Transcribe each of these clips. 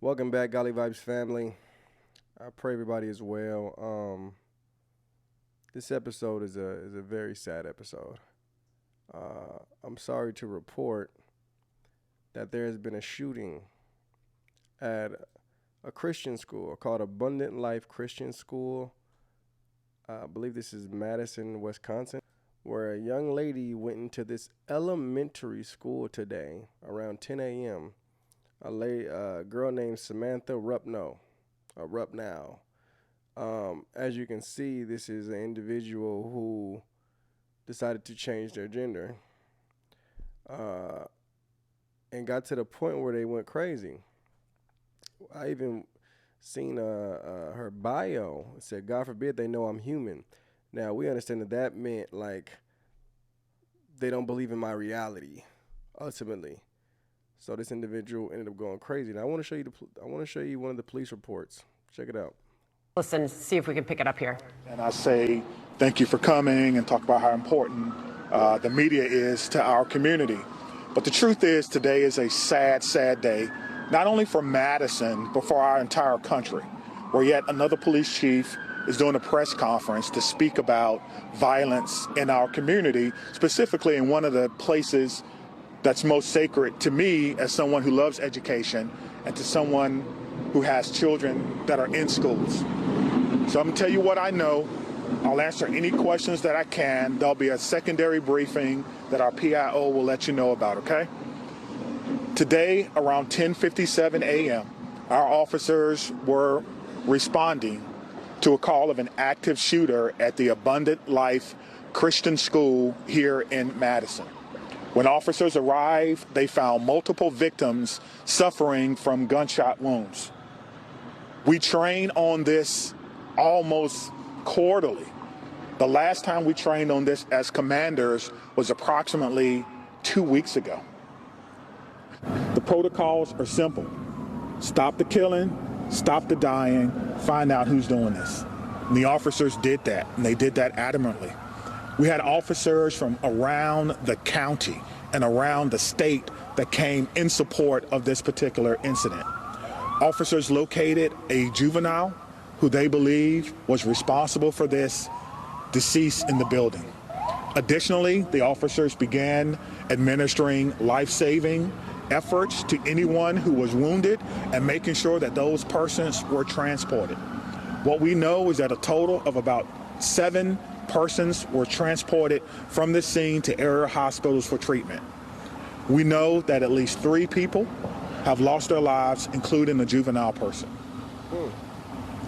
Welcome back, Golly Vibes family. I pray everybody is well. This episode is a very sad episode. I'm sorry to report that there has been a shooting at a Christian school called Abundant Life Christian School. I believe this is Madison, Wisconsin, where a young lady went into this elementary school today around 10 a.m. A girl named Samantha Rupnow. As you can see, this is an individual who decided to change their gender and got to the point where they went crazy. I even seen her bio. It said, "God forbid they know I'm human." Now, we understand that meant, like, they don't believe in my reality, ultimately. So this individual ended up going crazy. Now, I want to show you one of the police reports. Check it out. Listen, see if we can pick it up here. And I say thank you for coming and talk about how important the media is to our community. But the truth is, today is a sad, sad day, not only for Madison, but for our entire country, where yet another police chief is doing a press conference to speak about violence in our community, specifically in one of the places that's most sacred to me as someone who loves education and to someone who has children that are in schools. So I'm going to tell you what I know. I'll answer any questions that I can. There'll be a secondary briefing that our PIO will let you know about, okay? Today, around 10:57 a.m., our officers were responding to a call of an active shooter at the Abundant Life Christian School here in Madison. When officers arrived, they found multiple victims suffering from gunshot wounds. We train on this almost quarterly. The last time we trained on this as commanders was approximately 2 weeks ago. The protocols are simple. Stop the killing, stop the dying, find out who's doing this. And the officers did that, and they did that adamantly. We had officers from around the county and around the state that came in support of this particular incident. Officers located a juvenile who they believe was responsible for this deceased in the building. Additionally, the officers began administering life-saving efforts to anyone who was wounded and making sure that those persons were transported. What we know is that a total of about 7 persons were transported from the scene to area hospitals for treatment. We know that at least 3 people have lost their lives, including a juvenile person.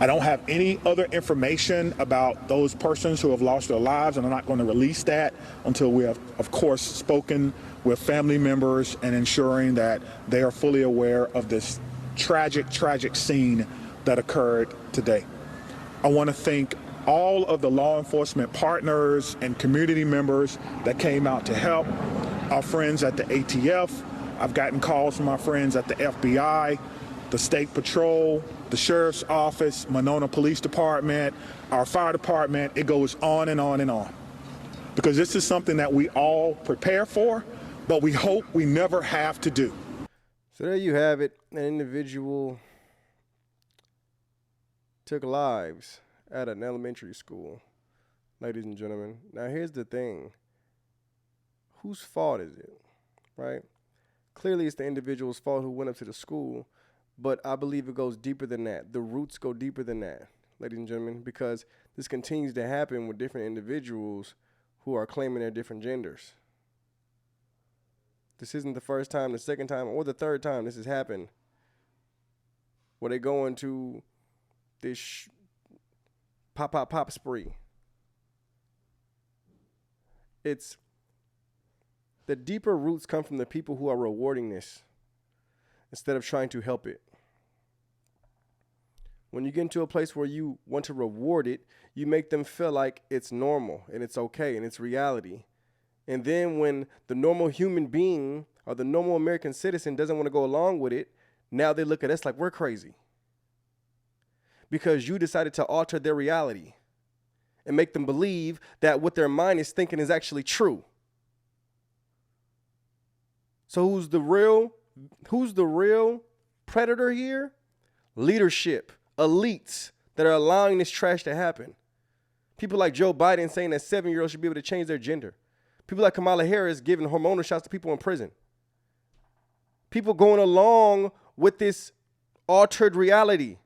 I don't have any other information about those persons who have lost their lives, and I'm not going to release that until we have, of course, spoken with family members and ensuring that they are fully aware of this tragic, tragic scene that occurred today. I want to thank all of the law enforcement partners and community members that came out to help. Our friends at the ATF, I've gotten calls from our friends at the FBI, the State Patrol, the Sheriff's Office, Monona Police Department, our fire department. It goes on and on and on. Because this is something that we all prepare for, but we hope we never have to do. So there you have it. An individual took lives at an elementary school, ladies and gentlemen. Now, here's the thing. Whose fault is it, right? Clearly, it's the individual's fault who went up to the school, but I believe it goes deeper than that. The roots go deeper than that, ladies and gentlemen, because this continues to happen with different individuals who are claiming their different genders. This isn't the first time, the second time, or the third time this has happened, where they go into this pop spree. It's the deeper roots come from the people who are rewarding this instead of trying to help it. When you get into a place where you want to reward it, you make them feel like it's normal and it's okay and it's reality. And then when the normal human being or the normal American citizen doesn't want to go along with it, now they look at us like we're crazy. Because you decided to alter their reality and make them believe that what their mind is thinking is actually true. So who's the real predator here? leadership, elites that are allowing this trash to happen. People like Joe Biden saying that 7-year-olds should be able to change their gender. People like Kamala Harris giving hormonal shots to people in prison. People going along with this altered reality.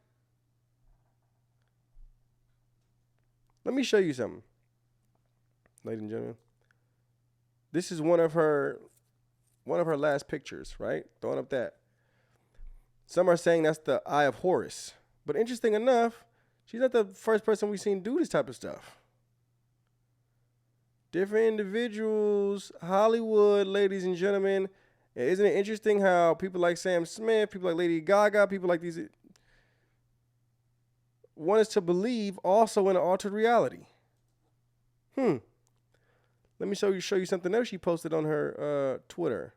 Let me show you something, ladies and gentlemen. This is one of her last pictures, right? Throwing up that. Some are saying that's the Eye of Horus. But interesting enough, she's not the first person we've seen do this type of stuff. Different individuals, Hollywood, ladies and gentlemen. Isn't it interesting how people like Sam Smith, people like Lady Gaga, people like these want us to believe also in an altered reality? Let me show you something else she posted on her Twitter.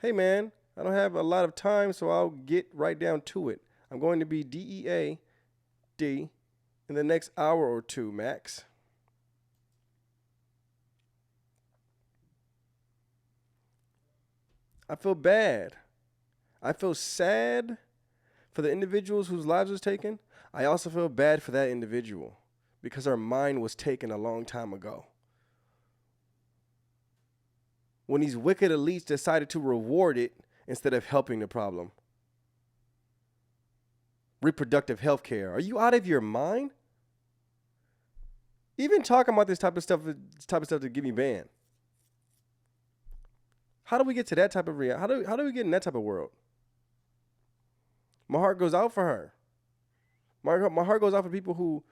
Hey, man, I don't have a lot of time, so I'll get right down to it. I'm going to be DEAD in the next hour or two, max. I feel bad. I feel sad for the individuals whose lives was taken. I also feel bad for that individual because her mind was taken a long time ago. When these wicked elites decided to reward it instead of helping the problem. Reproductive health care. Are you out of your mind? Even talking about this type of stuff to get me banned. How do we get to that type of reality? How do we get in that type of world? My heart goes out for her. My heart goes out for people who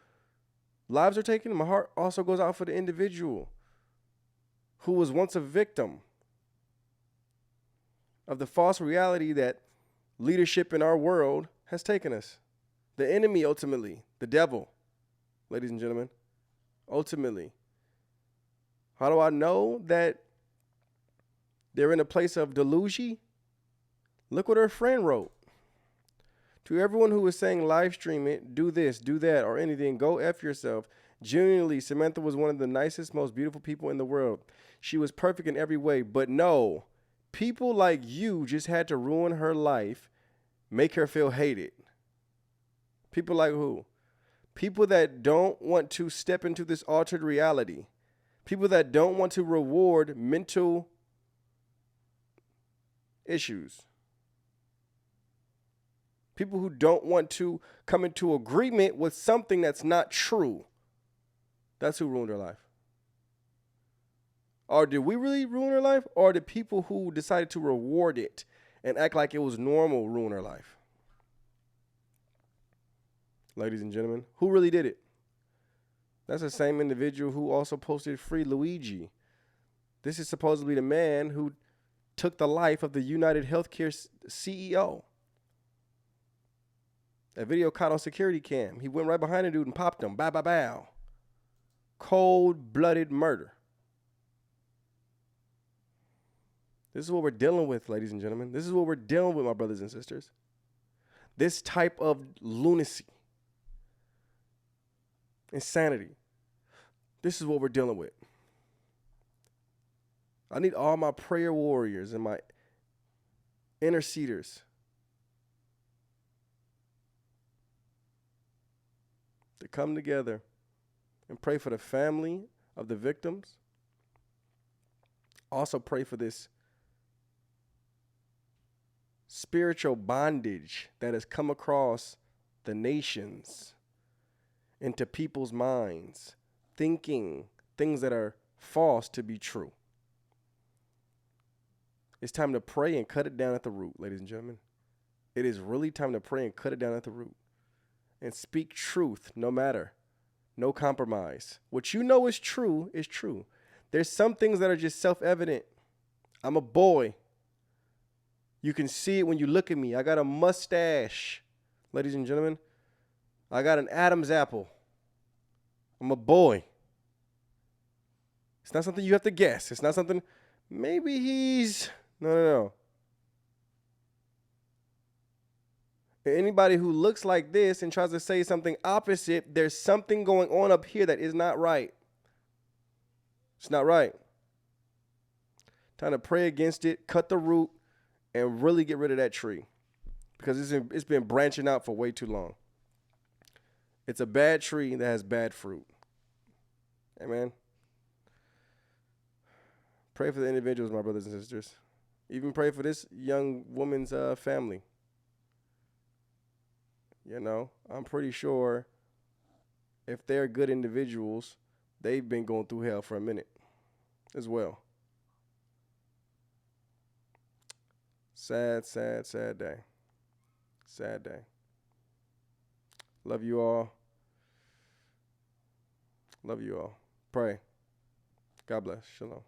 lives are taken. My heart also goes out for the individual who was once a victim of the false reality that leadership in our world has taken us. The enemy, ultimately, the devil, ladies and gentlemen, ultimately. How do I know that they're in a place of delusion? Look what her friend wrote. To everyone who was saying live stream it, do this, do that, or anything, go F yourself. Genuinely, Samantha was one of the nicest, most beautiful people in the world. She was perfect in every way, but no, people like you just had to ruin her life, make her feel hated. People like who? People that don't want to step into this altered reality. People that don't want to reward mental issues. People who don't want to come into agreement with something that's not true. That's who ruined her life. Or did we really ruin her life? Or did people who decided to reward it and act like it was normal ruin her life? Ladies and gentlemen, who really did it? That's the same individual who also posted Free Luigi. This is supposedly the man who took the life of the United Healthcare CEO. That video caught on security cam. He went right behind the dude and popped him. Bow, bow, bow. Cold-blooded murder. This is what we're dealing with, ladies and gentlemen. This is what we're dealing with, my brothers and sisters. This type of lunacy. Insanity. This is what we're dealing with. I need all my prayer warriors and my interceders to come together and pray for the family of the victims. Also pray for this spiritual bondage that has come across the nations into people's minds, thinking things that are false to be true. It's time to pray and cut it down at the root, ladies and gentlemen. It is really time to pray and cut it down at the root. And speak truth, no matter. No compromise. What you know is true is true. There's some things that are just self-evident. I'm a boy. You can see it when you look at me. I got a mustache, ladies and gentlemen. I got an Adam's apple. I'm a boy. It's not something you have to guess. It's not something, maybe he's, no. Anybody who looks like this and tries to say something opposite, there's something going on up here that is not right. It's not right. Time to pray against it, cut the root, and really get rid of that tree. because it's been branching out for way too long. It's a bad tree that has bad fruit. Amen. Pray for the individuals, my brothers and sisters. Even pray for this young woman's family. You know, I'm pretty sure if they're good individuals, they've been going through hell for a minute as well. Sad, sad, sad day. Sad day. Love you all. Love you all. Pray. God bless. Shalom.